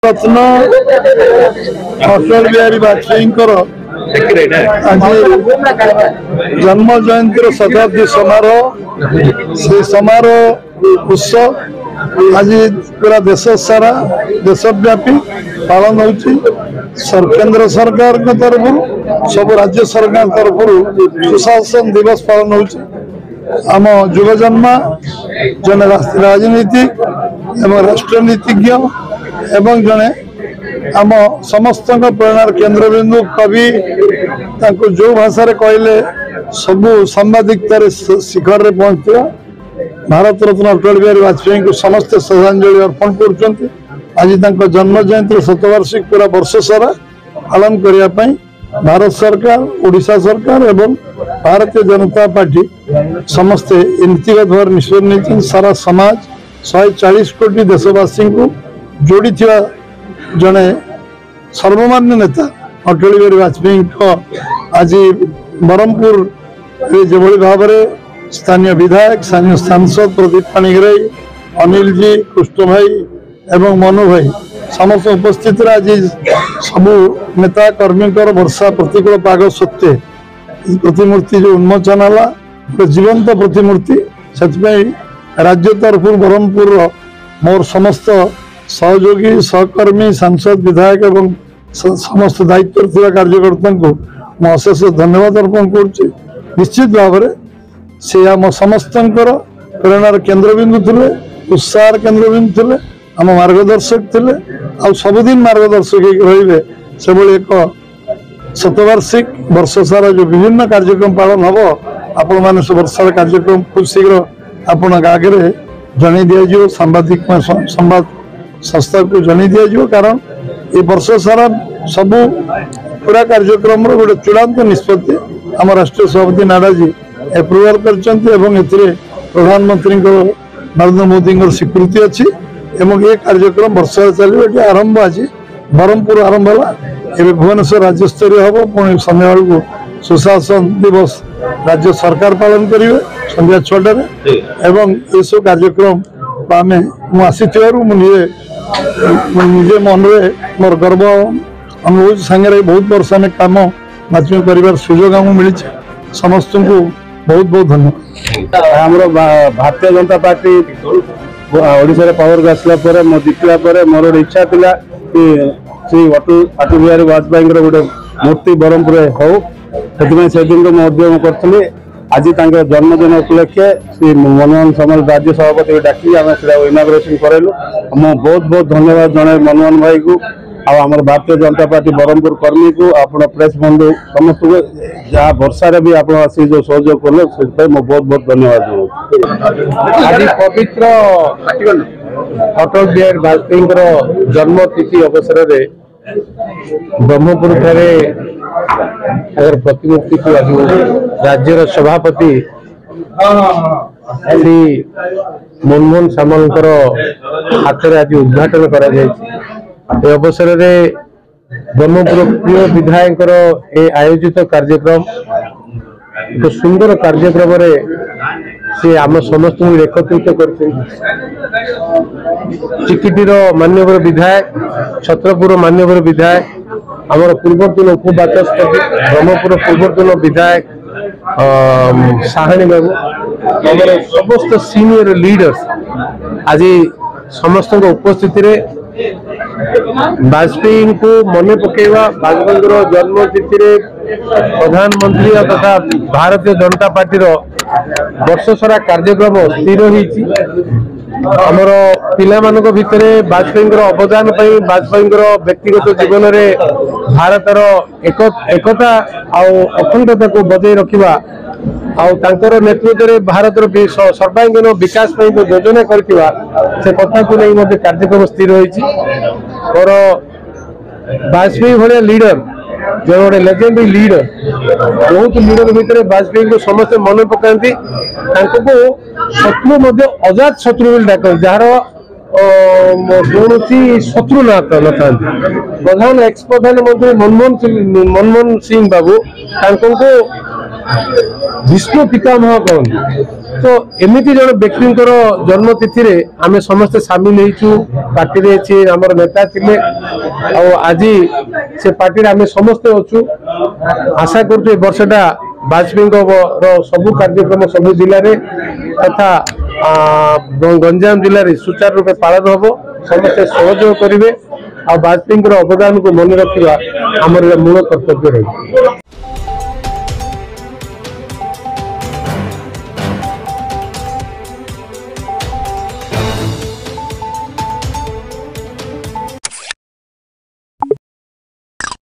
भारतरत्न अटल बिहारी वाजपेयी जन्म जयंती शताब्दी समारोह से समारोह उत्सव आज पूरा देश सारा देशव्यापी पालन हो केंद्र सरकार तरफ सब राज्य सरकार तरफ सुशासन दिवस पालन होम युवजन्मा जने राजनीतिक एवं राष्ट्रनीतिज्ञ एवं जने आम समस्त प्रेरणार केन्द्रबिंदु कवि जो भाषा कहले सबू सांबादिकतार शिखर में पहुंचा भारत रत्न अटल बिहारी वाजपेयी को समस्त श्रद्धांजलि अर्पण कर आज जन्म जयंती शतवार्षिक पूरा वर्ष सारा पालन करने भारत सरकार ओडिशा सरकार एवं भारतीय जनता पार्टी समस्ते नीतिगत भाव निष्पत्ति नहीं सारा समाज 140 कोटी देशवासी को जोड़ी जड़े सर्वमान्य नेता अटल बिहारी वाजपेयी आज ब्रह्मपुर जो भाव में स्थानीय विधायक स्थानीय सांसद प्रदीप पाणिग्राही अनिल जी कृष्ण भाई एवं मनु भाई समस्त उपस्थित आज सबू नेता कर्मी वर्षा प्रतिकूल पाग सत्वे प्रतिमूर्ति जो उन्मोचन है जीवंत प्रतिमूर्ति से राज्य तरफ ब्रह्मपुर मोर समस्त सहयोगी सहकर्मी सांसद विधायक एवं समस्त दायित्व थिबा कार्यकर्ता को मैं अशेष धन्यवाद अर्पण कर निश्चित भाव में से आम समस्त प्रेरणार केन्द्रबिंदु थे उत्साह केन्द्रबिंदु थे आम मार्गदर्शक थे आ सबुदिन मार्गदर्शक रे से एक शतवार्षिक वर्ष सारा जो विभिन्न कार्यक्रम पालन हम आपण मैंने वर्षार कार्यक्रम खूब शीघ्र आपण आगे जन दि सांबादिक संवाद संस्था को जन दि कारण ये वर्ष सारा सबू पूरा कार्यक्रम गोटे चूड़ांत निष्पत्ति आम राष्ट्रीय सभापति नाडा जी एप्रुवाल कर प्रधानमंत्री नरेंद्र मोदी स्वीकृति अच्छी ये कार्यक्रम वर्ष चलो ये आरंभ आज ब्रह्मपुर आरंभ है भुवनेश्वर राज्य स्तरीय हम पुणी संध्या को सुशासन दिवस राज्य सरकार पालन करेंगे संध्या 6टार एवं ये सब कार्यक्रम आम मुझे निजे मन में मोर गर्व अनुभव सांगे बहुत वर्ष आम कम वाजपेयी कर सुजोग आमको मिली समस्त को बहुत बहुत धन्यवाद। आमर भारतीय जनता पार्टी ओडिशा पावर को आसला मो जितला मोर इच्छा थिला कि श्री अटल बिहारी वाजपेयी गोटे मूर्ति ब्रह्मपुर हो से दिन को उद्यम करी आज जन्मदिन उपलक्षे श्री मनमोहन सामल राज्य सभापति डाकी आम इनाग्रेसन करेलु मो बहुत बहुत धन्यवाद जन मनमोहन भाई को आम भारतीय जनता पार्टी ब्रह्मपुर कर्मी को आप प्रेस बंधु समस्त को जहाँ वर्षा भी आप जो सहयोग कले मो बहुत बहुत धन्यवाद। आज पवित्र अटल बिहारी वाजपेयी जन्म तिथि अवसर में ब्रह्मपुर ठारे प्रतिमूर्ति को आज राज्यर सभापति श्री मनमोहन सामल हाथ में आज उद्घाटन कर अवसर में ब्रह्मपुर प्रिय विधायक आयोजित कार्यक्रम एक सुंदर कार्यक्रम से आम समस्त एकत्रित कर चिकिटीर मान्यवर विधायक छत्रपुर मान्यवर विधायक आमर पूर्वतन उपबाचस्पति ब्रह्मपुर पूर्वतन विधायक साहानी बाबू आमर समस्त सीनियर लीडर्स आज समस्त उपस्थिति वाजपेयी को मन पकेवा वाजपेयी जन्म तिथि प्रधानमंत्री तथा भारतीय जनता पार्टी वर्ष सारा कार्यक्रम स्थिर होमर पिला भितर वाजपेयी अवदान वाजपेयी व्यक्तिगत जीवन में भारतर एकता अखंडता को बजाय रखा नेतृत्व में भारत सर्वांगीन विकास जो योजना करथिबा से कथा को नहीं मध्य कार्यक्रम स्थिर होइछि और वाजपेयी भाया लीडर जो गोटे लेजेंडरी लीडर बहुत लीडर भितर वाजपेयी को समस्त मन पकाती शत्रु अजात शत्रु डाक जार कौन शत्रु न था प्रधान एक्स प्रधानमंत्री मनमोहन सिंह बाबू विष्णु पितामह कहते। तो एमती जन व्यक्ति जन्म तिथि आम समस्ते सामिल होइछु पार्टी आमर नेता थिले आज से पार्टी आम समस्ते अच्छु आशा करूँ वर्षटा वाजपेयी सबु कार्यक्रम सबु जिले में तथा गंजाम जिले में सुचारू रूपे पालन हम समस्ते सहयोग करेंगे आ वाजपेयी अवदान को मन रखा आमर मूल कर्तव्य रही।